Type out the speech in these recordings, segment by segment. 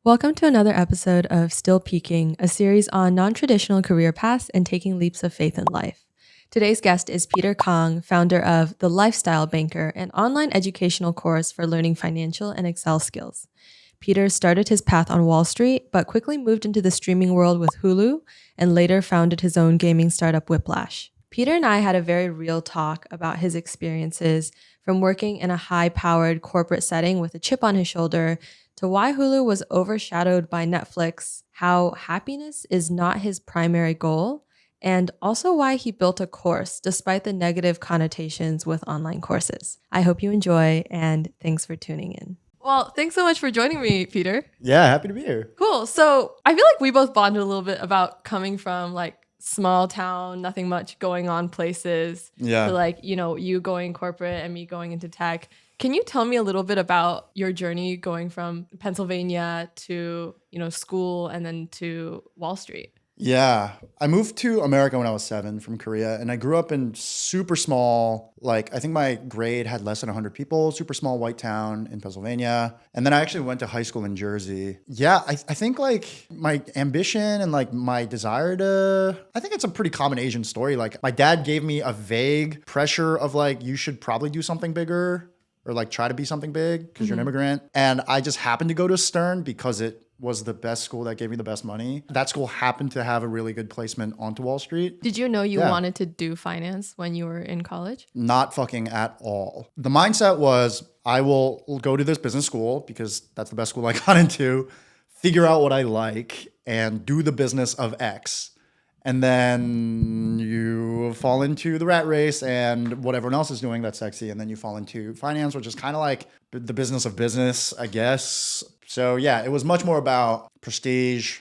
Welcome to another episode of Still Peaking, a series on non-traditional career paths and taking leaps of faith in life. Today's guest is Peter Kang, founder of The Lifestyle Banker, an online educational course for learning financial and Excel skills. Peter started his path on Wall Street, but quickly moved into the streaming world with Hulu and later founded his own gaming startup Whiplash. Peter and I had a very real talk about his experiences from working in a high-powered corporate setting with a chip on his shoulder to why Hulu was overshadowed by Netflix, how happiness is not his primary goal, and also why he built a course despite the negative connotations with online courses. I hope you enjoy, and thanks for tuning in. Well, thanks so much for joining me, Peter. Yeah, happy to be here. Cool. So I feel like we both bonded a little bit about coming from like small town, nothing much going on places to like, you going corporate and me going into tech. Can you tell me a little bit about your journey going from Pennsylvania to, school and then to Wall Street? Yeah, I moved to America when I was 7 from Korea, and I grew up in super small, I think my grade had less than 100 people, super small white town in Pennsylvania. And then I actually went to high school in Jersey. Yeah, I think my ambition and my desire I think it's a pretty common Asian story. My dad gave me a vague pressure of you should probably do something bigger or try to be something big because you're an immigrant. And I just happened to go to Stern because it was the best school that gave me the best money. That school happened to have a really good placement onto Wall Street. Did you know you wanted to do finance when you were in college? Not fucking at all. The mindset was I will go to this business school because that's the best school I got into, figure out what I like and do the business of X. And then you fall into the rat race and what everyone else is doing that's sexy. And then you fall into finance, which is kind of like the business of business, I guess. So yeah, it was much more about prestige,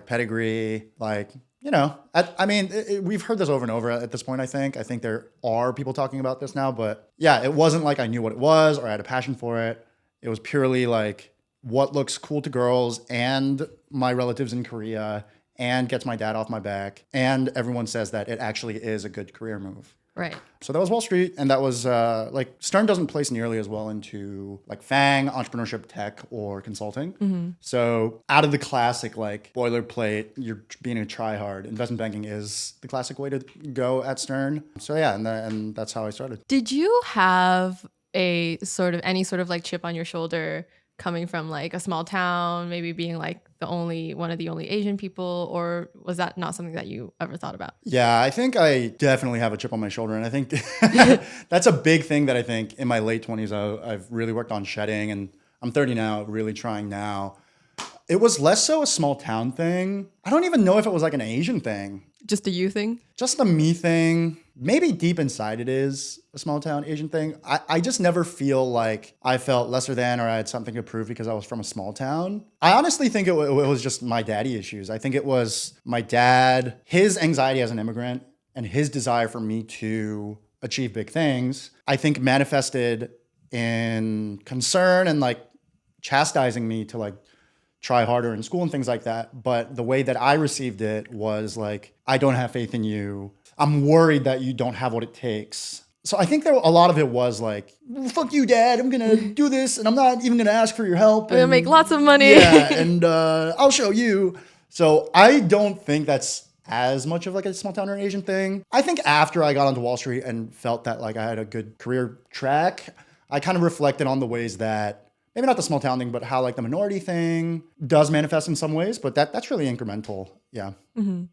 pedigree, we've heard this over and over at this point, I think. I think there are people talking about this now, but yeah, it wasn't like I knew what it was or I had a passion for it. It was purely what looks cool to girls and my relatives in Korea and gets my dad off my back. And everyone says that it actually is a good career move. Right. So that was Wall Street. And that was Stern doesn't place nearly as well into FANG, entrepreneurship, tech, or consulting. Mm-hmm. So out of the classic boilerplate, you're being a try-hard. Investment banking is the classic way to go at Stern. So yeah, and that's how I started. Did you have any sort of chip on your shoulder coming from a small town, maybe being one of the only Asian people, or was that not something that you ever thought about? Yeah, I think I definitely have a chip on my shoulder. And I think that's a big thing that I think in my late 20s, I've really worked on shedding, and I'm 30 now, really trying now. It was less so a small town thing. I don't even know if it was an Asian thing. Just a you thing? Just a me thing. Maybe deep inside it is a small town Asian thing. I just never feel like I felt lesser than or I had something to prove because I was from a small town. I honestly think it was just my daddy issues. I think it was my dad, his anxiety as an immigrant and his desire for me to achieve big things, I think manifested in concern and chastising me to try harder in school and things like that. But the way that I received it was I don't have faith in you. I'm worried that you don't have what it takes. So I think a lot of it was fuck you, Dad. I'm going to do this and I'm not even going to ask for your help. I'm going to make lots of money. Yeah, and I'll show you. So I don't think that's as much of a small town or Asian thing. I think after I got onto Wall Street and felt that I had a good career track, I kind of reflected on the ways that maybe not the small town thing, but how the minority thing does manifest in some ways, but that's really incremental. Yeah. Mm-hmm.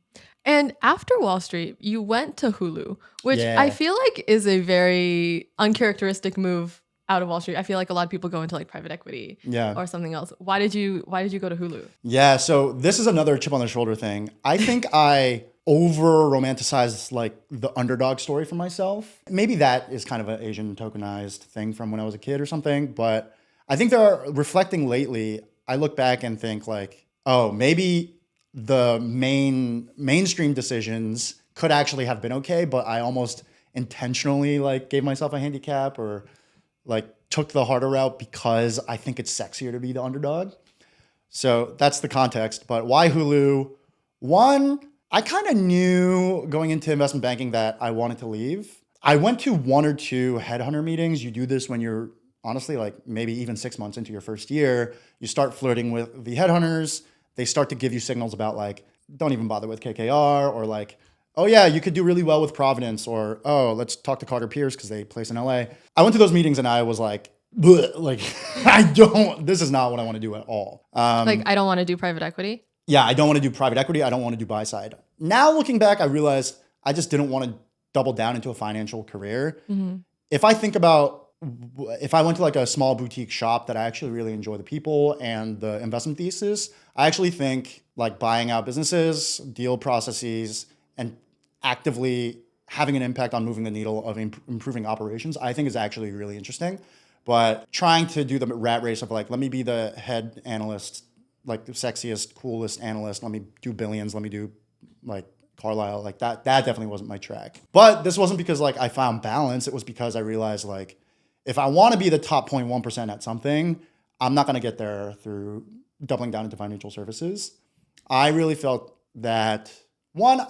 And after Wall Street, you went to Hulu, which I feel is a very uncharacteristic move out of Wall Street. I feel a lot of people go into private equity or something else. Why did you go to Hulu? Yeah, so this is another chip on the shoulder thing. I think I over romanticized the underdog story for myself. Maybe that is kind of an Asian tokenized thing from when I was a kid or something, but I think reflecting lately, I look back and think maybe the mainstream decisions could actually have been okay, but I almost intentionally gave myself a handicap or took the harder route because I think it's sexier to be the underdog. So that's the context. But why Hulu? One, I kind of knew going into investment banking that I wanted to leave. I went to 1 or 2 headhunter meetings. You do this when you're honestly, like maybe even 6 months into your first year, you start flirting with the headhunters. They start to give you signals about like, don't even bother with KKR, or like, oh yeah, you could do really well with Providence, or oh, let's talk to Carter Pierce because they place in LA. I went to those meetings and I was like, bleh, like this is not what I want to do at all. Like, I don't want to do private equity. Yeah, I don't want to do private equity. I don't want to do buy side. Now looking back, I realized I just didn't want to double down into a financial career. If I think about, if I went to like a small boutique shop that I actually really enjoy the people and the investment thesis, I actually think like buying out businesses, deal processes, and actively having an impact on moving the needle of improving operations, I think is actually really interesting. But trying to do the rat race of like, let me be the head analyst, like the sexiest, coolest analyst, let me do billions, let me do like Carlisle, like that definitely wasn't my track. But this wasn't because like I found balance. It was because I realized like, if I want to be the top 0.1% at something, I'm not going to get there through doubling down into financial services. I really felt that, one,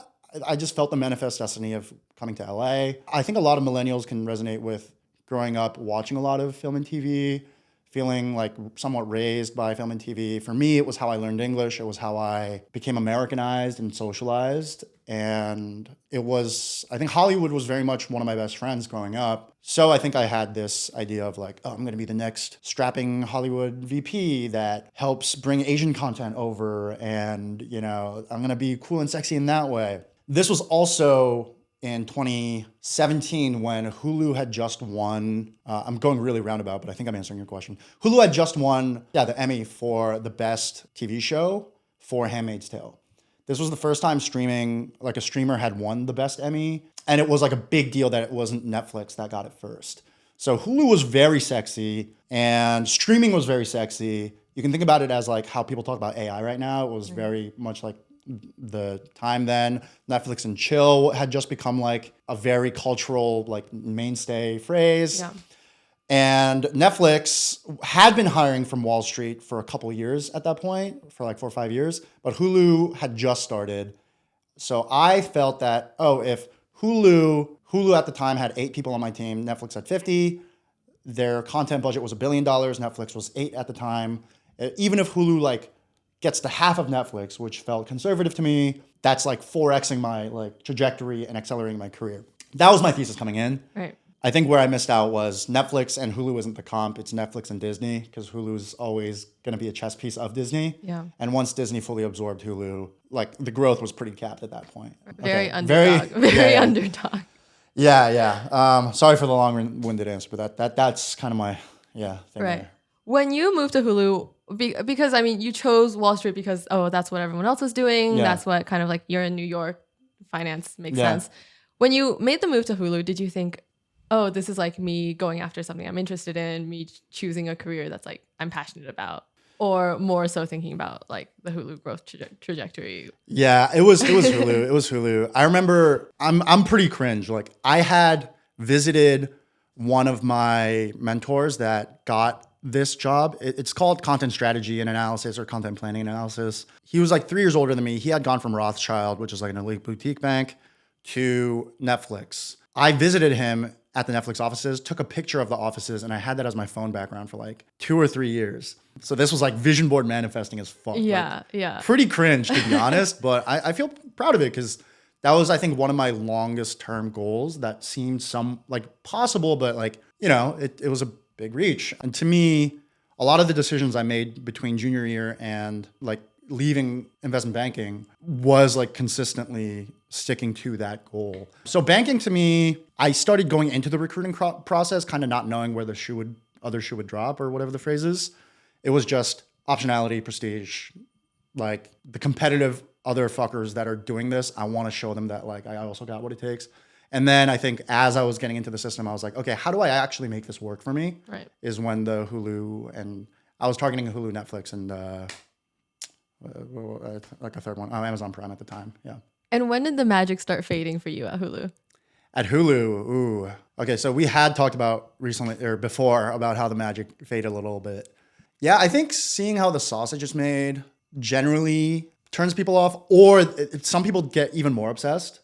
I just felt the manifest destiny of coming to LA. I think a lot of millennials can resonate with growing up watching a lot of film and TV, feeling like somewhat raised by film and TV. For me, it was how I learned English. It was how I became Americanized and socialized. And it was, I think Hollywood was very much one of my best friends growing up. So I think I had this idea of like, oh, I'm going to be the next strapping Hollywood VP that helps bring Asian content over. And, you know, I'm going to be cool and sexy in that way. This was also in 2017 when Hulu had just won, I'm going really roundabout, but I think I'm answering your question. Hulu had just won, the Emmy for the best TV show for Handmaid's Tale. This was the first time streaming, like a streamer had won the best Emmy. And it was like a big deal that it wasn't Netflix that got it first. So Hulu was very sexy and streaming was very sexy. You can think about it as like how people talk about AI right now. It was very much like the time then. Netflix and chill had just become like a very cultural, like mainstay phrase. Yeah. And Netflix had been hiring from Wall Street for a couple of years at that point, for like 4 or 5 years, but Hulu had just started. So I felt that, oh, if Hulu at the time had 8 people on my team, Netflix had 50, their content budget was $1 billion, Netflix was 8 at the time. Even if Hulu like gets to half of Netflix, which felt conservative to me, that's like 4xing my like trajectory and accelerating my career. That was my thesis coming in. Right. I think where I missed out was Netflix and Hulu isn't the comp. It's Netflix and Disney, because Hulu's always going to be a chess piece of Disney. Yeah. And once Disney fully absorbed Hulu, like the growth was pretty capped at that point. Very underdog. Very underdog. Yeah. Sorry for the long-winded answer, but that's kind of my thing right. there. When you moved to Hulu, because I mean, you chose Wall Street because that's what everyone else was doing. Yeah. That's what kind of like you're in New York, finance makes sense. When you made the move to Hulu, did you think, oh, this is like me going after something I'm interested in, me choosing a career that's like I'm passionate about, or more so thinking about like the Hulu growth trajectory? Yeah, it was Hulu. It was Hulu. I remember I'm pretty cringe. Like I had visited one of my mentors that got this job. It's called content strategy and analysis, or content planning and analysis. He was like 3 years older than me. He had gone from Rothschild, which is like an elite boutique bank, to Netflix. I visited him at the Netflix offices, took a picture of the offices, and I had that as my phone background for like 2 or 3 years. So this was like vision board manifesting as fuck. Yeah. Pretty cringe, to be honest, but I feel proud of it because that was, I think, one of my longest term goals that seemed some like possible, but like, you know, it was a big reach. And to me, a lot of the decisions I made between junior year and like leaving investment banking was like consistently sticking to that goal. So banking to me, I started going into the recruiting process kind of not knowing where the other shoe would drop, or whatever the phrase is. It was just optionality, prestige, like the competitive other fuckers that are doing this. I want to show them that like I also got what it takes. And then I think as I was getting into the system, I was like, okay, how do I actually make this work for me? Right. Is when the Hulu, and I was targeting Hulu, Netflix, and like a third one, Amazon Prime at the time. Yeah. And when did the magic start fading for you at Hulu? At Hulu, ooh. Okay, so we had talked about recently or before about how the magic faded a little bit. Yeah, I think seeing how the sausage is made generally turns people off, or some people get even more obsessed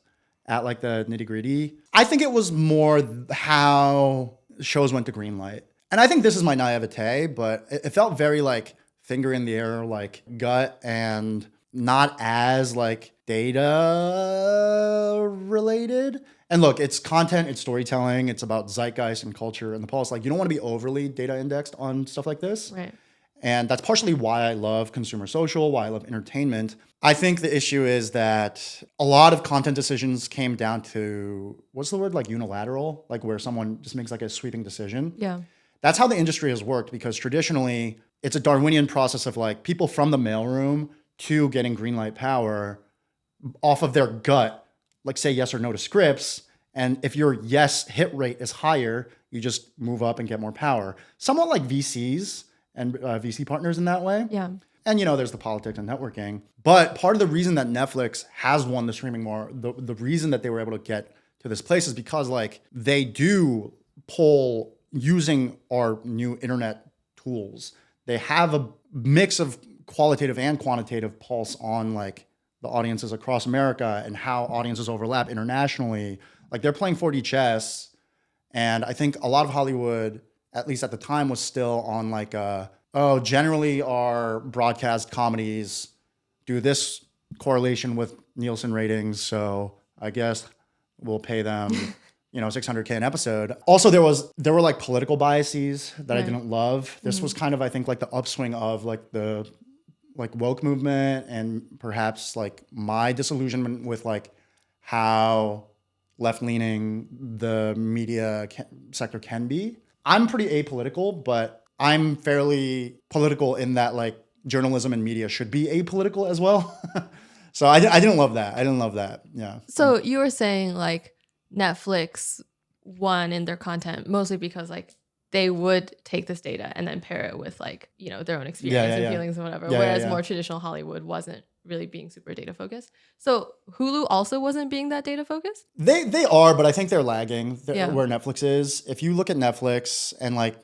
at like the nitty gritty. I think it was more how shows went to green light. And I think this is my naivete, but it felt very like finger in the air, like gut, and not as like data related. And look, it's content, it's storytelling, it's about zeitgeist and culture and the pulse. Like, you don't want to be overly data indexed on stuff like this. Right. And that's partially why I love consumer social, why I love entertainment. I think the issue is that a lot of content decisions came down to, what's the word, like unilateral, like where someone just makes like a sweeping decision. Yeah. That's how the industry has worked, because traditionally it's a Darwinian process of like people from the mailroom to getting green light power off of their gut, like say yes or no to scripts. And if your yes hit rate is higher, you just move up and get more power. Somewhat like VCs and VC partners in that way. Yeah. And, there's the politics and networking. But part of the reason that Netflix has won the streaming war, the reason that they were able to get to this place is because like they do pull using our new internet tools. They have a mix of qualitative and quantitative pulse on like the audiences across America and how audiences overlap internationally. Like they're playing 4D chess. And I think a lot of Hollywood, at least at the time, was still on like generally our broadcast comedies do this correlation with Nielsen ratings. So I guess we'll pay them, $600K an episode. Also, there were like political biases that I didn't love. This was kind of, I think, like the upswing of like the like woke movement, and perhaps like my disillusionment with like how left-leaning the media sector can be. I'm pretty apolitical, but I'm fairly political in that like journalism and media should be apolitical as well. So I didn't love that. Yeah. So you were saying like Netflix won in their content mostly because like they would take this data and then pair it with like, their own experience and feelings and whatever. Whereas more traditional Hollywood wasn't really being super data focused. So Hulu also wasn't being that data focused? They are, but I think they're lagging where Netflix is. If you look at Netflix and like,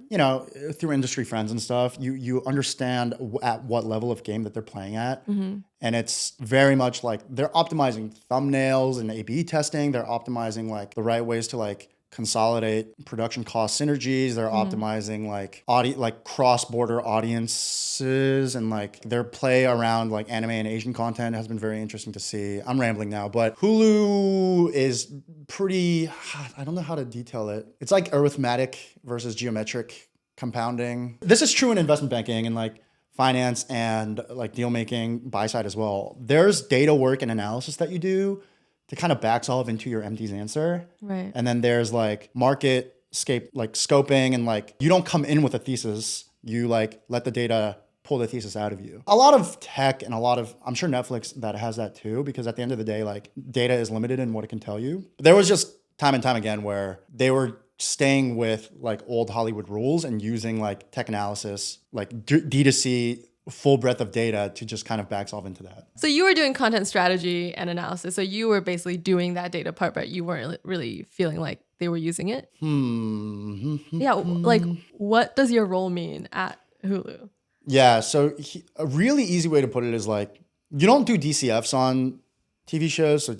through industry friends and stuff, you understand at what level of game that they're playing at. Mm-hmm. And it's very much like they're optimizing thumbnails and A/B testing. They're optimizing like the right ways to like consolidate production cost synergies. They're optimizing like cross-border audiences, and like their play around like anime and Asian content has been very interesting to see. I'm rambling now, but Hulu is pretty, I don't know how to detail it. It's like arithmetic versus geometric compounding. This is true in investment banking and like finance and like deal making, buy side as well. There's data work and analysis that you do to kind of back solve into your MD's answer. Right. And then there's like market scape, like scoping, and like you don't come in with a thesis. You like let the data pull the thesis out of you. A lot of tech and I'm sure Netflix that has that too, because at the end of the day, like data is limited in what it can tell you. But there was just time and time again where they were staying with like old Hollywood rules and using like tech analysis, like D2C full breadth of data to just kind of back solve into that. So you were doing content strategy and analysis. So you were basically doing that data part, but you weren't really feeling like they were using it. Yeah. Like what does your role mean at Hulu? Yeah. So a really easy way to put it is like, you don't do DCFs on TV shows. So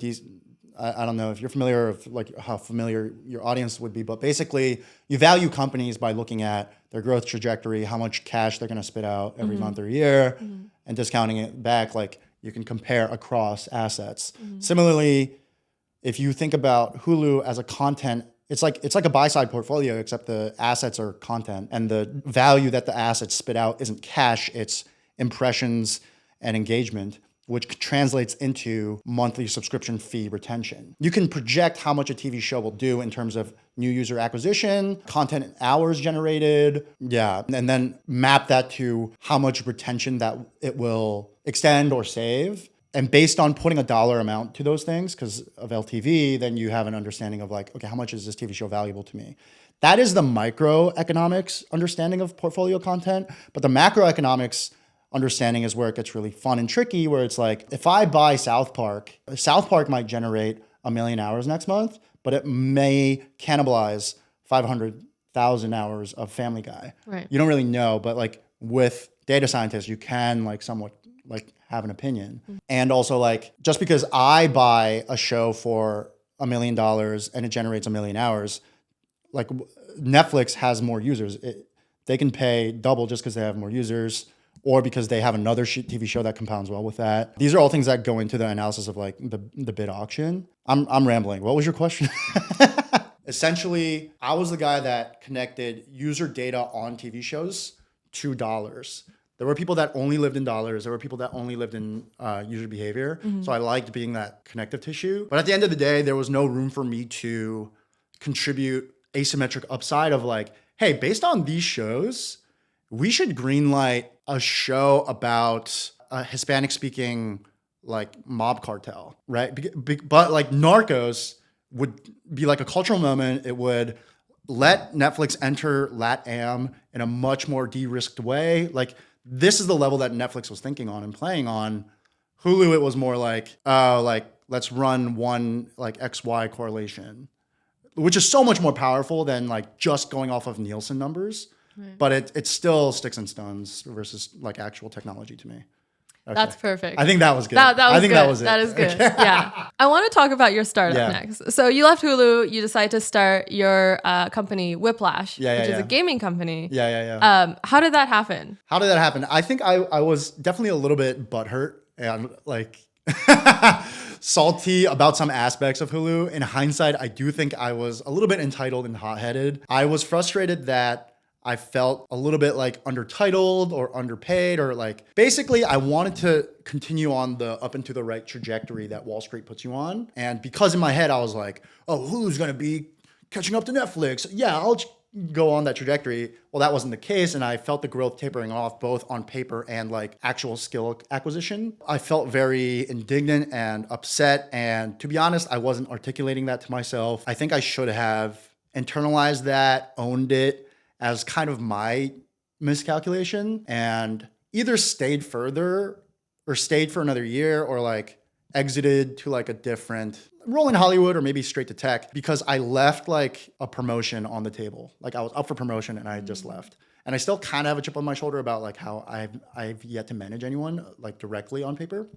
I don't know if you're familiar with like how familiar your audience would be, but basically you value companies by looking at their growth trajectory, how much cash they're going to spit out every month or year, and discounting it back. Like you can compare across assets. Similarly, if you think about Hulu as a content, it's like a buy side portfolio, except the assets are content, and the value that the assets spit out isn't cash, it's impressions and engagement, which translates into monthly subscription fee retention. You can project how much a TV show will do in terms of new user acquisition, content hours generated, and then map that to how much retention that it will extend or save. And based on putting a dollar amount to those things, because of LTV, then you have an understanding of like, okay, how much is this TV show valuable to me? That is the microeconomics understanding of portfolio content, but the macroeconomics understanding is where it gets really fun and tricky, where it's like, if I buy South Park might generate 1 million hours next month, but it may cannibalize 500,000 hours of Family Guy. Right. You don't really know, but like with data scientists, you can like somewhat like have an opinion. And also like, just because I buy a show for $1 million and it generates 1 million hours, like Netflix has more users. they can pay double just because they have more users, or because they have another TV show that compounds well with that. These are all things that go into the analysis of like the bid auction. I'm rambling. What was your question? Essentially, I was the guy that connected user data on TV shows to dollars. There were people that only lived in dollars. There were people that only lived in user behavior. So I liked being that connective tissue. But at the end of the day, there was no room for me to contribute asymmetric upside of like, hey, based on these shows, we should greenlight a show about a Hispanic speaking like mob cartel, right? But like Narcos would be like a cultural moment. It would let Netflix enter LatAm in a much more de-risked way. Like this is the level that Netflix was thinking on and playing on. Hulu, it was more like, let's run one like XY correlation, which is so much more powerful than like just going off of Nielsen numbers. Right. But it still sticks and stones versus like actual technology to me. Okay. That's perfect. I think that was good. That was good. That was it. That is good. Yeah. I want to talk about your startup next. So you left Hulu. You decided to start your company, Whiplash, which is a gaming company. How did that happen? I think I was definitely a little bit butthurt and like salty about some aspects of Hulu. In hindsight, I do think I was a little bit entitled and hot-headed. I was frustrated that I felt a little bit like undertitled or underpaid, or like basically I wanted to continue on the up and to the right trajectory that Wall Street puts you on. And because in my head, I was like, oh, Hulu's going to be catching up to Netflix. Yeah, I'll go on that trajectory. Well, that wasn't the case. And I felt the growth tapering off both on paper and like actual skill acquisition. I felt very indignant and upset. And to be honest, I wasn't articulating that to myself. I think I should have internalized that, owned it as kind of my miscalculation, and either stayed further or stayed for another year, or like exited to like a different role in Hollywood, or maybe straight to tech, because I left like a promotion on the table. Like I was up for promotion and I just left. And I still kind of have a chip on my shoulder about like how I've yet to manage anyone like directly on paper.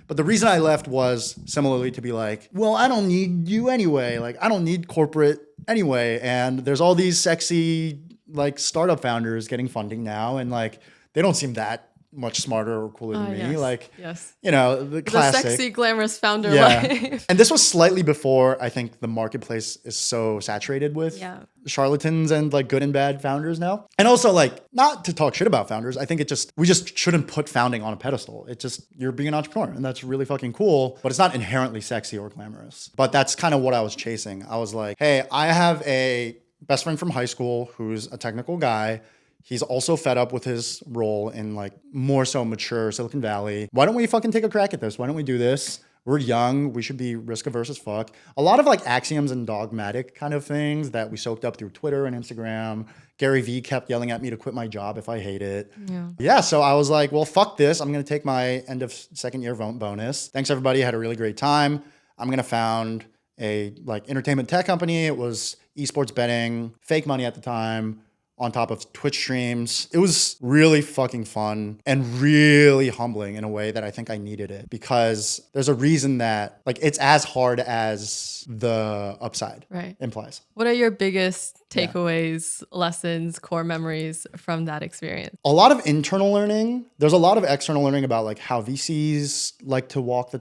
But the reason I left was similarly to be like, well, I don't need you anyway. Like I don't need corporate anyway. And there's all these sexy like startup founders getting funding now, and like they don't seem that much smarter or cooler than me. Yes. Like, yes. You know, the classic. The sexy, glamorous founder life. And this was slightly before I think the marketplace is so saturated with charlatans and like good and bad founders now. And also like, not to talk shit about founders, I think we just shouldn't put founding on a pedestal. It just, you're being an entrepreneur and that's really fucking cool, but it's not inherently sexy or glamorous. But that's kind of what I was chasing. I was like, hey, I have a best friend from high school who's a technical guy. He's also fed up with his role in like more so mature Silicon Valley. Why don't we fucking take a crack at this? Why don't we do this? We're young. We should be risk averse as fuck. A lot of like axioms and dogmatic kind of things that we soaked up through Twitter and Instagram. Gary Vee kept yelling at me to quit my job if I hate it. Yeah. So I was like, well, fuck this. I'm going to take my end of second year bonus. Thanks everybody. I had a really great time. I'm going to found a like entertainment tech company. It was esports betting, fake money at the time, on top of Twitch streams. It was really fucking fun and really humbling in a way that I think I needed it, because there's a reason that like it's as hard as the upside implies. What are your biggest takeaways, lessons, core memories from that experience? A lot of internal learning. There's a lot of external learning about like how VCs like to walk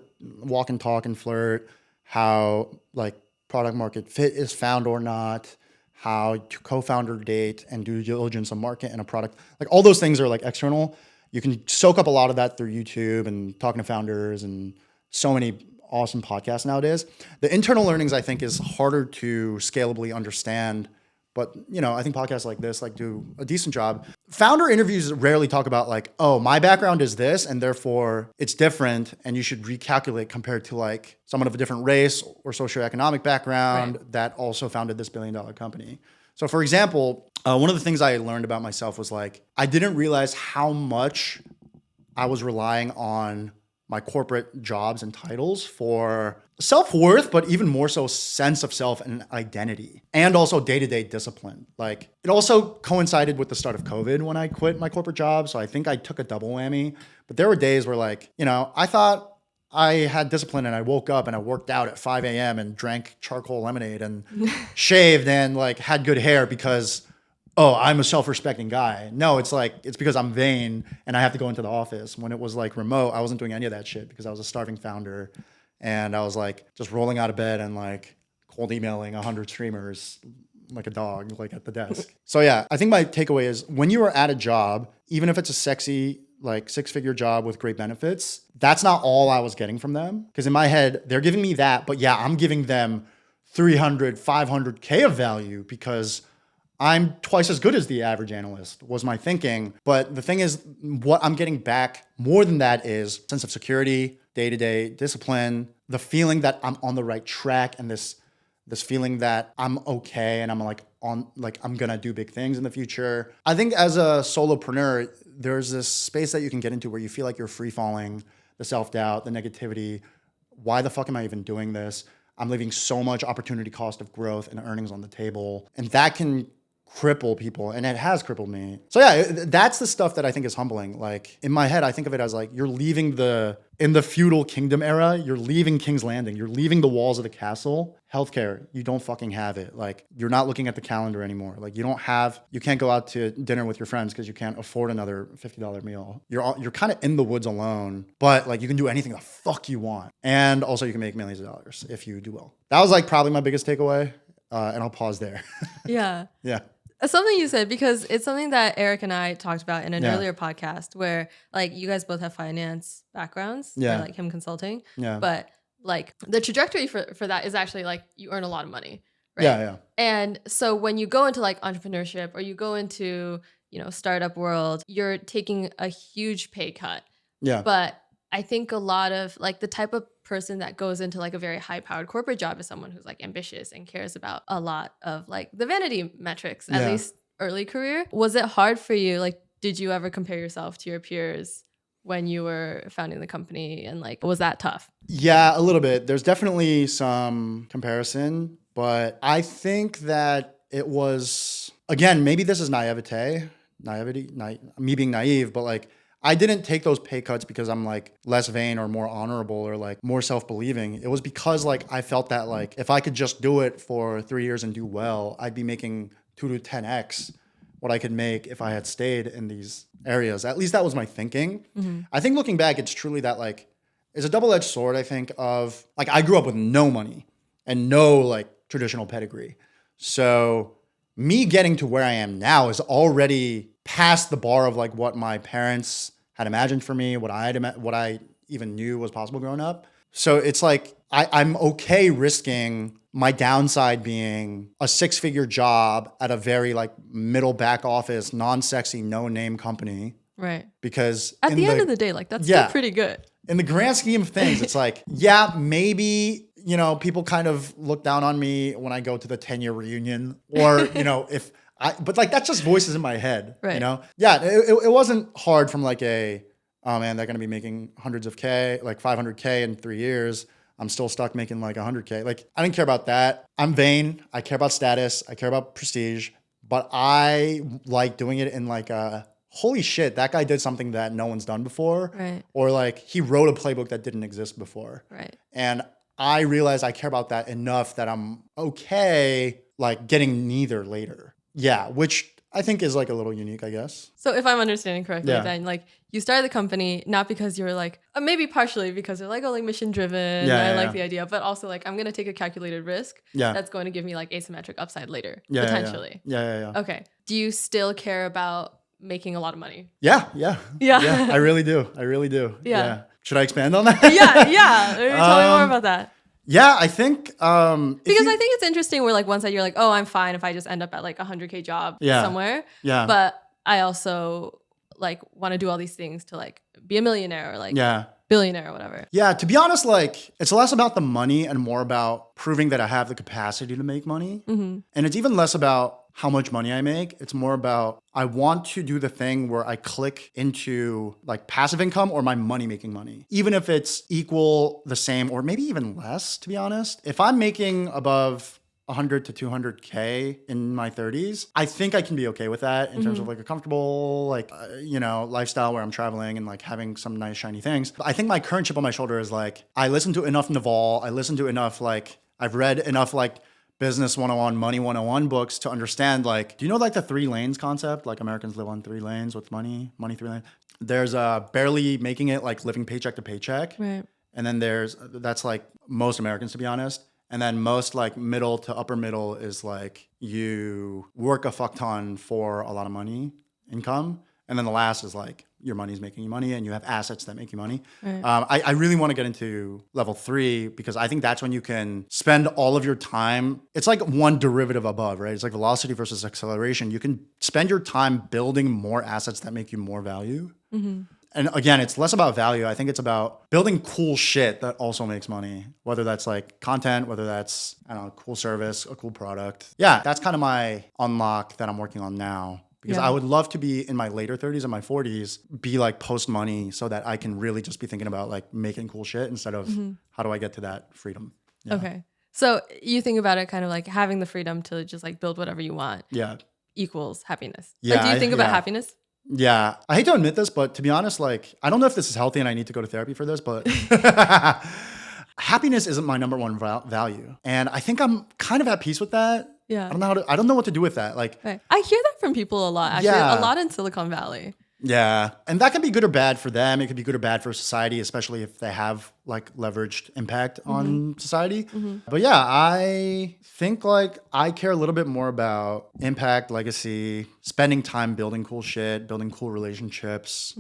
and talk and flirt, how like product market fit is found or not, how to co-founder date and due diligence a market and a product. Like all those things are like external. You can soak up a lot of that through YouTube and talking to founders and so many awesome podcasts nowadays. The internal learnings I think is harder to scalably understand, but you know, I think podcasts like this like do a decent job. Founder interviews rarely talk about like, oh, my background is this and therefore it's different and you should recalculate compared to like someone of a different race or socioeconomic background that also founded this billion-dollar company. So for example, one of the things I learned about myself was like, I didn't realize how much I was relying on my corporate jobs and titles for self-worth, but even more so sense of self and identity, and also day-to-day discipline. Like it also coincided with the start of COVID when I quit my corporate job. So I think I took a double whammy, but there were days where like, you know, I thought I had discipline and I woke up and I worked out at 5 a.m. and drank charcoal lemonade and shaved and like had good hair because oh, I'm a self-respecting guy. No, it's like, it's because I'm vain and I have to go into the office. When it was like remote, I wasn't doing any of that shit because I was a starving founder. And I was like just rolling out of bed and like cold emailing 100 streamers like a dog, like at the desk. So yeah, I think my takeaway is when you are at a job, even if it's a sexy, like 6-figure job with great benefits, that's not all I was getting from them. Because in my head, they're giving me that, but yeah, I'm giving them 300, 500K of value because I'm twice as good as the average analyst was my thinking. But the thing is, what I'm getting back more than that is sense of security, day-to-day discipline, the feeling that I'm on the right track, and this feeling that I'm okay and I'm like I'm gonna do big things in the future. I think as a solopreneur, there's this space that you can get into where you feel like you're free falling, the self-doubt, the negativity. Why the fuck am I even doing this? I'm leaving so much opportunity cost of growth and earnings on the table. And that can cripple people, and it has crippled me. So yeah, that's the stuff that I think is humbling. Like in my head, I think of it as like you're leaving in the feudal kingdom era, you're leaving King's Landing, you're leaving the walls of the castle. Healthcare, you don't fucking have it. Like you're not looking at the calendar anymore. Like you can't go out to dinner with your friends because you can't afford another $50 meal. You're kind of in the woods alone, but like you can do anything the fuck you want. And also you can make millions of dollars if you do well. That was like probably my biggest takeaway. And I'll pause there. Yeah. Yeah. Something you said, because it's something that Eric and I talked about in an earlier podcast where like you guys both have finance backgrounds, or like him consulting. Yeah. But like the trajectory for that is actually like you earn a lot of money. Right? Yeah. And so when you go into like entrepreneurship or you go into, startup world, you're taking a huge pay cut. Yeah. But I think a lot of like the type of person that goes into like a very high powered corporate job is someone who's like ambitious and cares about a lot of like the vanity metrics, at least early career. Was it hard for you? Like, did you ever compare yourself to your peers when you were founding the company, and like, was that tough? Yeah, a little bit. There's definitely some comparison, but I think that it was, again, maybe this is naivety, me being naive, but like, I didn't take those pay cuts because I'm like less vain or more honorable or like more self-believing. It was because like I felt that like if I could just do it for 3 years and do well, I'd be making 2 to 10x what I could make if I had stayed in these areas. At least that was my thinking. Mm-hmm. I think looking back, it's truly that like, it's a double-edged sword, I think, of like I grew up with no money and no like traditional pedigree. So me getting to where I am now is already past the bar of like what my parents had imagined for me, what I even knew was possible growing up. So it's like I'm okay risking my downside being a 6-figure job at a very like middle back office, non-sexy, no-name company. Right. Because at the end of the day, like that's still pretty good. In the grand scheme of things, it's like, yeah, maybe, people kind of look down on me when I go to the 10-year reunion or, but like that's just voices in my head, right. Yeah, it wasn't hard from like oh man, they're gonna be making hundreds of K, like 500K in 3 years. I'm still stuck making like 100K. Like I didn't care about that. I'm vain. I care about status. I care about prestige. But I like doing it in like holy shit, that guy did something that no one's done before. Right. Or like he wrote a playbook that didn't exist before. Right. And I realized I care about that enough that I'm okay like getting neither later. Yeah, which I think is like a little unique, I guess. So if I'm understanding correctly, then like you started the company not because you were like, maybe partially because you're like, like mission driven. I like the idea, but also like I'm going to take a calculated risk that's going to give me like asymmetric upside later, potentially. Yeah. Okay. Do you still care about making a lot of money? Yeah. I really do. Yeah. Should I expand on that? yeah. Maybe tell me more about that. Yeah, I think because I think it's interesting where like one side you're like, oh, I'm fine if I just end up at like a 100K job somewhere. Yeah. But I also like want to do all these things to like be a millionaire or like billionaire or whatever. Yeah, to be honest, like it's less about the money and more about proving that I have the capacity to make money. Mm-hmm. And it's even less about how much money I make. It's more about I want to do the thing where I click into like passive income or my money making money, even if it's equal, the same, or maybe even less, to be honest. If I'm making above 100 to 200K in my 30s, I think I can be okay with that in terms of like a comfortable, like, lifestyle where I'm traveling and like having some nice shiny things. But I think my current chip on my shoulder is like, I listen to enough Naval. I listen to enough, like I've read enough like business 101, money 101 books to understand, like, do you know like the 3 lanes concept? Like Americans live on 3 lanes with money 3 lanes. There's barely making it, like living paycheck to paycheck. Right. And then that's like most Americans, to be honest. And then most like middle to upper middle is like you work a fuck ton for a lot of money income. And then the last is like your money's making you money and you have assets that make you money. Right. I really want to get into level 3 because I think that's when you can spend all of your time. It's like one derivative above, right? It's like velocity versus acceleration. You can spend your time building more assets that make you more value. Mm-hmm. And again, it's less about value. I think it's about building cool shit that also makes money, whether that's like content, whether that's, I don't know, cool service, a cool product. Yeah, that's kind of my unlock that I'm working on now. Because I would love to be in my later 30s and my 40s, be like post money so that I can really just be thinking about like making cool shit instead of how do I get to that freedom. Yeah. Okay. So you think about it kind of like having the freedom to just like build whatever you want. Yeah. Equals happiness. Yeah. Like, do you think about happiness? Yeah. I hate to admit this, but to be honest, like, I don't know if this is healthy and I need to go to therapy for this, but happiness isn't my number one value. And I think I'm kind of at peace with that. Yeah. I don't know what to do with that. Like, right. I hear that from people a lot, actually. Yeah. A lot in Silicon Valley. Yeah. And that can be good or bad for them. It could be good or bad for society, especially if they have like leveraged impact on society. But yeah, I think like I care a little bit more about impact, legacy, spending time building cool shit, building cool relationships.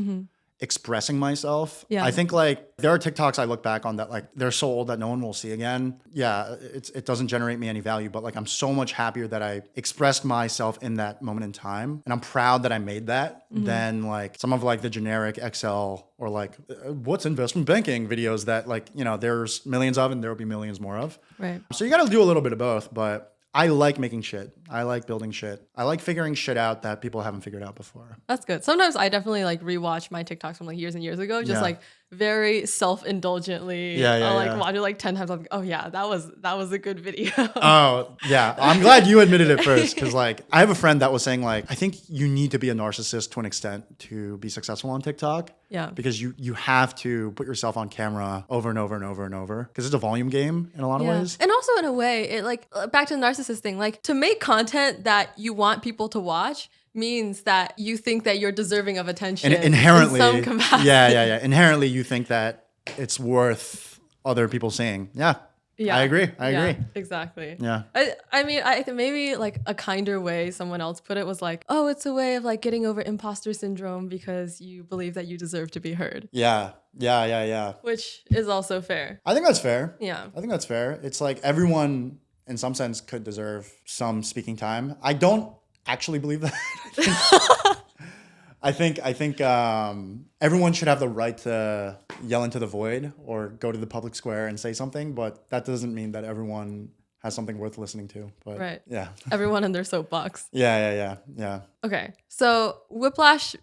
Expressing myself. Yeah. I think like there are TikToks I look back on that like they're so old that no one will see again. Yeah, it doesn't generate me any value, but like I'm so much happier that I expressed myself in that moment in time. And I'm proud that I made that than like some of like the generic Excel or like what's investment banking videos that like, you know, there's millions of and there will be millions more of. Right. So you got to do a little bit of both, but I like making shit. I like building shit. I like figuring shit out that people haven't figured out before. That's good. Sometimes I definitely like rewatch my TikToks from like years and years ago, just like very self-indulgently. I'll like watch it like 10 times. I'm like, oh yeah, that was a good video. Oh yeah. I'm glad you admitted it first. Cause like I have a friend that was saying like, I think you need to be a narcissist to an extent to be successful on TikTok. Yeah. Because you have to put yourself on camera over and over and over and over. Cause it's a volume game in a lot of ways. And also in a way, it like back to the narcissist thing, like to make content that you want people to watch means that you think that you're deserving of attention and inherently, in some capacity. Yeah. Inherently, you think that it's worth other people seeing. Yeah. I agree. Exactly. Yeah. I mean, I think maybe like a kinder way someone else put it was like, oh, it's a way of like getting over imposter syndrome because you believe that you deserve to be heard. Yeah. Which is also fair. I think that's fair. Yeah. I think that's fair. It's like everyone in some sense could deserve some speaking time. I don't actually believe that. I think everyone should have the right to yell into the void or go to the public square and say something, but that doesn't mean that everyone has something worth listening to. But right. Yeah. Everyone in their soapbox. Yeah. Okay. So Whiplash,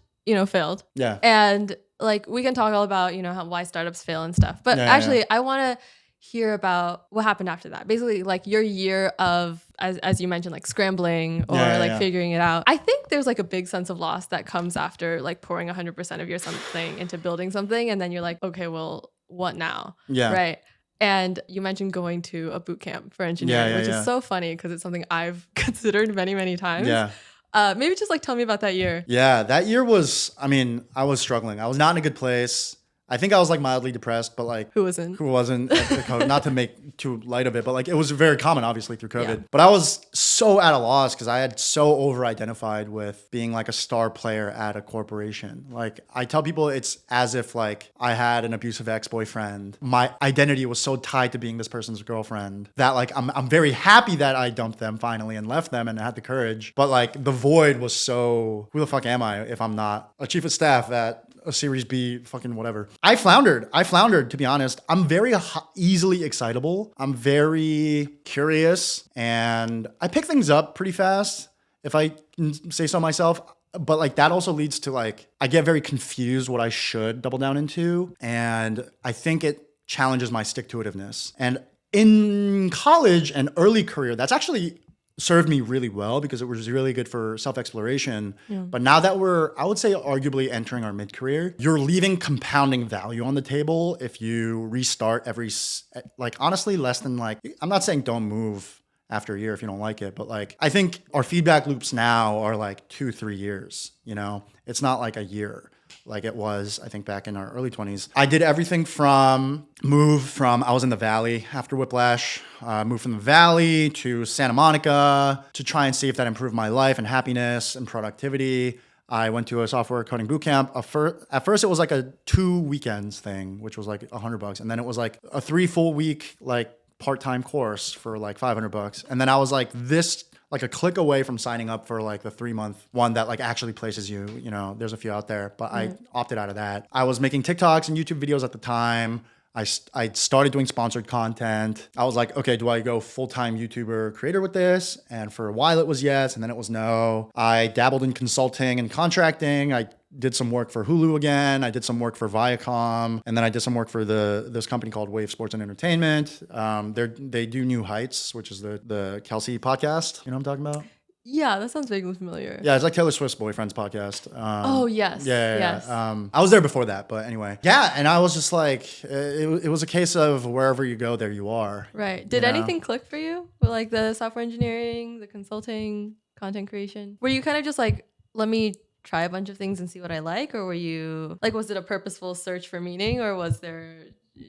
failed. Yeah. And like we can talk all about, why startups fail and stuff. But actually I want to hear about what happened after that. Basically, like your year of, as you mentioned, like scrambling or figuring it out. I think there's like a big sense of loss that comes after like pouring 100% of your something into building something. And then you're like, okay, well, what now? Yeah. Right. And you mentioned going to a boot camp for engineering, which is so funny because it's something I've considered many, many times. Yeah. Maybe just like tell me about that year. Yeah, that year was, I was struggling. I was not in a good place. I think I was like mildly depressed, but like who wasn't after COVID? Not to make too light of it, but like it was very common obviously through COVID. Yeah. But I was so at a loss because I had so over-identified with being like a star player at a corporation. Like I tell people it's as if like I had an abusive ex-boyfriend. My identity was so tied to being this person's girlfriend that like I'm very happy that I dumped them finally and left them and had the courage. But like the void was so, who the fuck am I if I'm not a chief of staff at a Series B fucking whatever. I floundered, to be honest. I'm very easily excitable. I'm very curious and I pick things up pretty fast if I can say so myself. But like that also leads to like, I get very confused what I should double down into. And I think it challenges my stick-to-itiveness. And in college and early career, that's actually served me really well because it was really good for self-exploration. Yeah. But now that we're, I would say, arguably entering our mid-career, you're leaving compounding value on the table if you restart every, like honestly, less than like, I'm not saying don't move after a year if you don't like it. But like, I think our feedback loops now are like 2-3 years, you know, it's not like a year like it was, I think, back in our early 20s. I did everything from I was in the Valley after Whiplash, moved from the Valley to Santa Monica to try and see if that improved my life and happiness and productivity. I went to a software coding bootcamp. At first, it was like a 2 weekends thing, which was like $100. And then it was like a 3 full week, like part-time course for like $500. And then I was like like a click away from signing up for like the 3-month one that like actually places you, you know, there's a few out there, but I opted out of that. I was making TikToks and YouTube videos at the time. I started doing sponsored content. I was like, okay, do I go full-time YouTuber creator with this? And for a while it was yes, and then it was no. I dabbled in consulting and contracting. I did some work for Hulu again. I did some work for Viacom. And then I did some work for this company called Wave Sports and Entertainment. They do New Heights, which is the Kelsey podcast. You know what I'm talking about? Yeah, that sounds vaguely familiar. Yeah, it's like Taylor Swift's boyfriend's podcast. Oh, yes. Yes. I was there before that, but anyway. Yeah, and I was just like, it was a case of wherever you go, there you are. Right. Did anything click for you with like the software engineering, the consulting, content creation? Were you kind of just like, let me try a bunch of things and see what I like? Or were you like, was it a purposeful search for meaning, or was there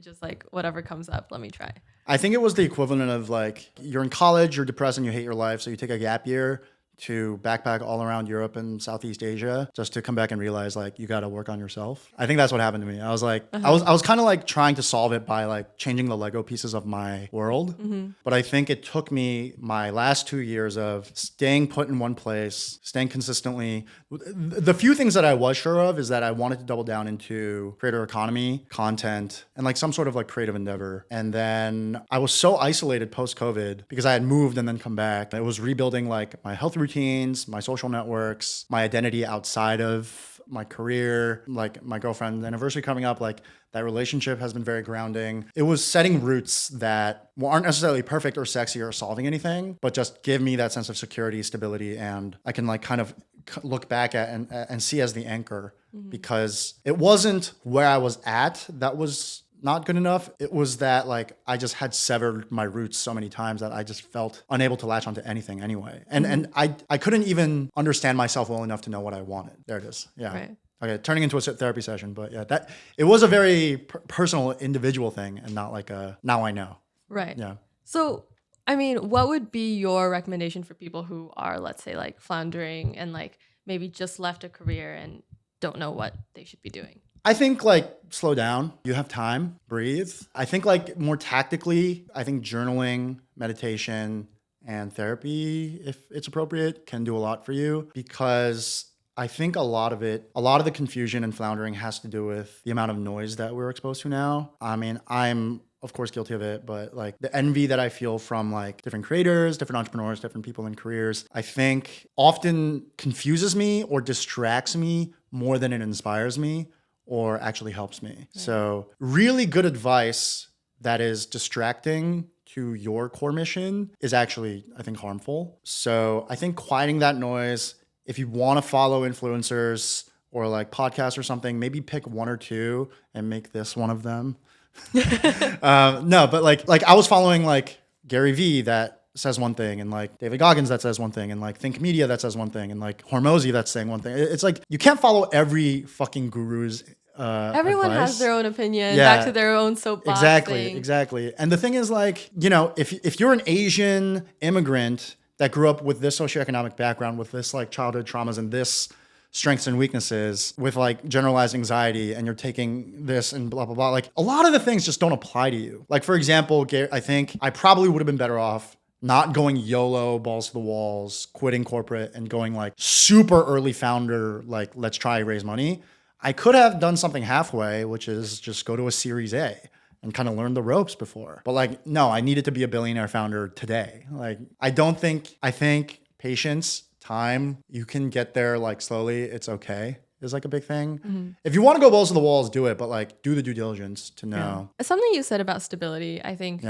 just like whatever comes up, let me try? I think it was the equivalent of like, you're in college, you're depressed and you hate your life, so you take a gap year to backpack all around Europe and Southeast Asia just to come back and realize like you got to work on yourself. I think that's what happened to me. I was like, I was kind of like trying to solve it by like changing the Lego pieces of my world. But I think it took me my last 2 years of staying put in one place, staying consistently. The few things that I was sure of is that I wanted to double down into creator economy, content, and like some sort of like creative endeavor. And then I was so isolated post-COVID because I had moved and then come back. It was rebuilding like my health routines, my social networks, my identity outside of my career, like my girlfriend's anniversary coming up, like that relationship has been very grounding. It was setting roots that aren't necessarily perfect or sexy or solving anything, but just give me that sense of security, stability, and I can like kind of look back at and see as the anchor, because it wasn't where I was at that was not good enough. It was that like I just had severed my roots so many times that I just felt unable to latch onto anything anyway. And I couldn't even understand myself well enough to know what I wanted. There it is. Yeah. Right. Okay, turning into a therapy session, but yeah, that it was a very personal, individual thing, and not like a now I know. Right. Yeah. So, I mean, what would be your recommendation for people who are, let's say, like floundering and like maybe just left a career and don't know what they should be doing? I think like slow down. You have time, breathe. I think like more tactically, I think journaling, meditation, and therapy, if it's appropriate, can do a lot for you, because I think a lot of the confusion and floundering has to do with the amount of noise that we're exposed to now. I mean, I'm of course guilty of it, but like the envy that I feel from like different creators, different entrepreneurs, different people in careers, I think often confuses me or distracts me more than it inspires me or actually helps me. Yeah. So really good advice that is distracting to your core mission is actually, I think, harmful. So I think quieting that noise, if you want to follow influencers or like podcasts or something, maybe pick one or two and make this one of them. No, but like I was following like Gary Vee that says one thing, and like David Goggins that says one thing, and like Think Media that says one thing, and like Hormozy that's saying one thing. It's like you can't follow every fucking guru's everyone advice. Has their own opinion, back to their own soapbox. Exactly. And the thing is, like, you know, if you're an Asian immigrant that grew up with this socioeconomic background, with this like childhood traumas and this strengths and weaknesses, with like generalized anxiety, and you're taking this and blah, blah, blah, like a lot of the things just don't apply to you. Like, for example, I think I probably would have been better off not going YOLO, balls to the walls, quitting corporate and going like super early founder, like let's try raise money. I could have done something halfway, which is just go to a Series A and kind of learn the ropes before. But like, no, I needed to be a billionaire founder today. Like, I think patience, time, you can get there like slowly. It's okay is like a big thing. Mm-hmm. If you want to go balls to the walls, do it, but like do the due diligence to know. Yeah. Something you said about stability, I think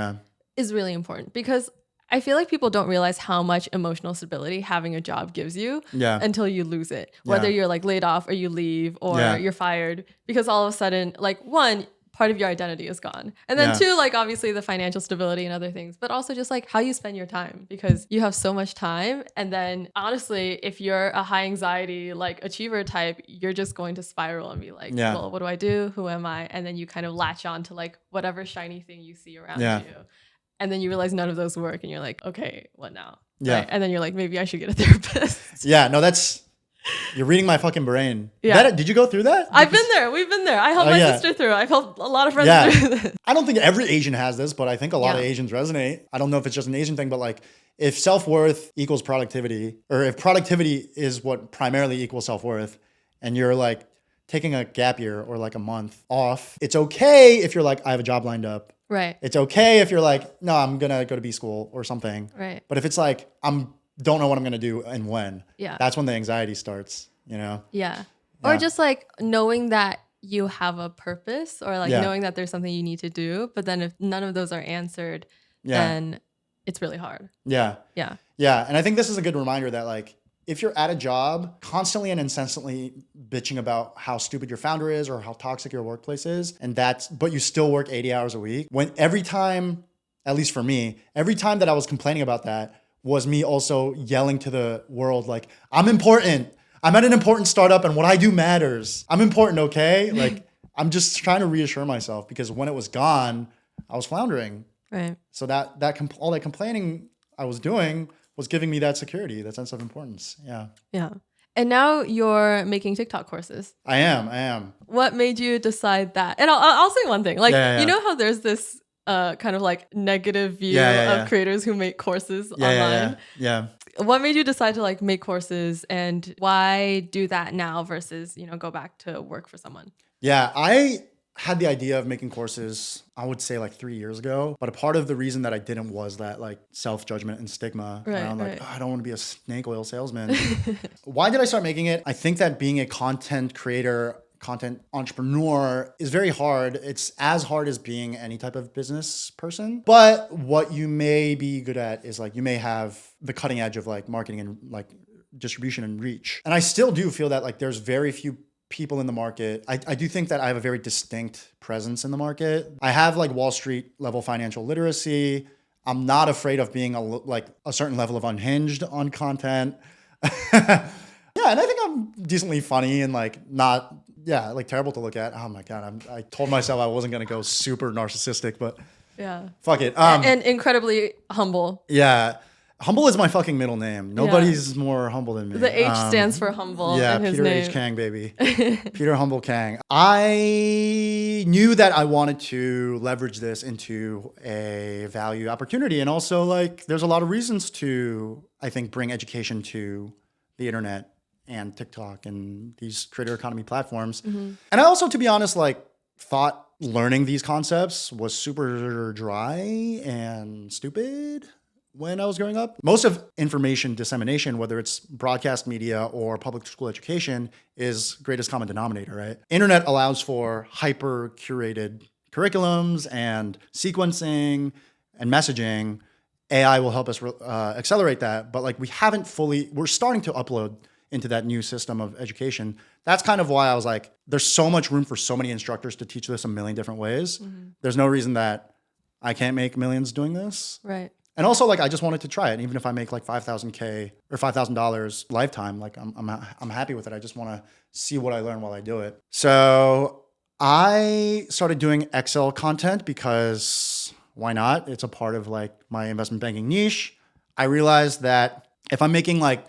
is really important, because I feel like people don't realize how much emotional stability having a job gives you until you lose it. Whether you're like laid off or you leave or you're fired, because all of a sudden, like, one, part of your identity is gone. And then Yeah. two, like obviously the financial stability and other things, but also just like how you spend your time, because you have so much time. And then honestly, if you're a high anxiety, like achiever type, you're just going to spiral and be like, Yeah. well, what do I do? Who am I? And then you kind of latch on to like whatever shiny thing you see around Yeah. you. And then you realize none of those work and you're like, okay, what now? Yeah. Right? And then you're like, maybe I should get a therapist. Yeah, no, you're reading my fucking brain. Yeah. Did you go through that? I've been there. We've been there. I helped my sister through it. I've helped a lot of friends through this. I don't think every Asian has this, but I think a lot of Yeah. Asians resonate. I don't know if it's just an Asian thing, but like if self-worth equals productivity, or if productivity is what primarily equals self-worth, and you're like taking a gap year or like a month off, it's okay if you're like, I have a job lined up. Right. It's okay if you're like, no, I'm gonna go to B school or something. Right. But if it's like, don't know what I'm gonna do and when, Yeah. that's when the anxiety starts, you know? Yeah. Or just like knowing that you have a purpose, or like Yeah. knowing that there's something you need to do. But then if none of those are answered, then it's really hard. Yeah. Yeah. Yeah. And I think this is a good reminder that like, if you're at a job constantly and incessantly bitching about how stupid your founder is or how toxic your workplace is, but you still work 80 hours a week, every time, at least for me, every time that I was complaining about that was me also yelling to the world, like, I'm important. I'm at an important startup and what I do matters. I'm important, okay? Like, I'm just trying to reassure myself, because when it was gone, I was floundering. Right. So all that complaining I was doing was giving me that security, that sense of importance. Yeah. Yeah. And now you're making TikTok courses. I am. What made you decide that? And I'll say one thing. Like, Yeah. you know how there's this kind of like negative view of creators who make courses online? Yeah. What made you decide to like make courses, and why do that now versus, go back to work for someone? Yeah, I had the idea of making courses, I would say like 3 years ago. But a part of the reason that I didn't was that like self-judgment and stigma around like, I don't want to be a snake oil salesman. Why did I start making it? I think that being a content creator, content entrepreneur is very hard. It's as hard as being any type of business person. But what you may be good at is like, you may have the cutting edge of like marketing and like distribution and reach. And I still do feel that like there's very few people in the market. I do think that I have a very distinct presence in the market. I have like Wall Street level financial literacy. I'm not afraid of being a certain level of unhinged on content. Yeah, and I think I'm decently funny and like not, like terrible to look at. Oh my God, I told myself I wasn't gonna go super narcissistic, but fuck it. And incredibly humble. Yeah. Humble is my fucking middle name. Nobody's more humble than me. The H stands for humble. Yeah, in his Peter name. H. Kang, baby. Peter Humble Kang. I knew that I wanted to leverage this into a value opportunity. And also, like, there's a lot of reasons to, I think, bring education to the internet and TikTok and these creator economy platforms. Mm-hmm. And I also, to be honest, like, thought learning these concepts was super dry and stupid when I was growing up. Most of information dissemination, whether it's broadcast media or public school education, is greatest common denominator, right? Internet allows for hyper curated curriculums and sequencing and messaging. AI will help us accelerate that, but like we're starting to upload into that new system of education. That's kind of why I was like, there's so much room for so many instructors to teach this a million different ways. Mm-hmm. There's no reason that I can't make millions doing this. Right. And also, like, I just wanted to try it. And even if I make like $5,000 or $5,000 lifetime, like I'm happy with it. I just want to see what I learn while I do it. So I started doing Excel content because why not? It's a part of like my investment banking niche. I realized that if I'm making like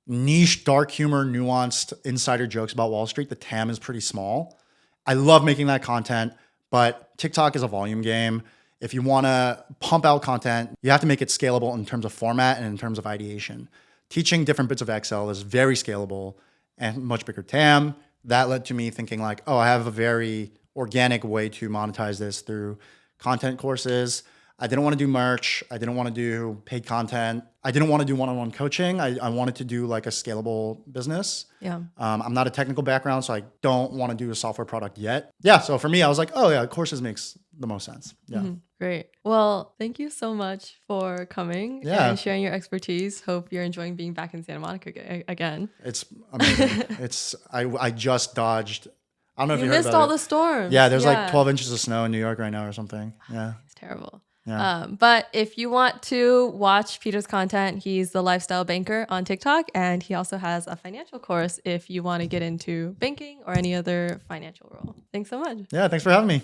niche, dark humor, nuanced insider jokes about Wall Street, the TAM is pretty small. I love making that content, but TikTok is a volume game. If you want to pump out content, you have to make it scalable in terms of format and in terms of ideation. Teaching different bits of Excel is very scalable and much bigger TAM. That led to me thinking like, oh, I have a very organic way to monetize this through content courses. I didn't want to do merch. I didn't want to do paid content. I didn't want to do one-on-one coaching. I wanted to do like a scalable business. Yeah. I'm not a technical background, so I don't want to do a software product yet. Yeah. So for me, I was like, oh yeah, courses makes the most sense. Yeah. Mm-hmm. Great. Well, thank you so much for coming and sharing your expertise. Hope you're enjoying being back in Santa Monica again. It's amazing. I just dodged I don't know if You you heard missed about all it. the storms. Yeah, there's like 12 inches of snow in New York right now or something. Yeah. It's terrible. Yeah. But if you want to watch Peter's content, he's the lifestyle banker on TikTok, and he also has a financial course if you want to get into banking or any other financial role. Thanks so much. Yeah, thanks for having me.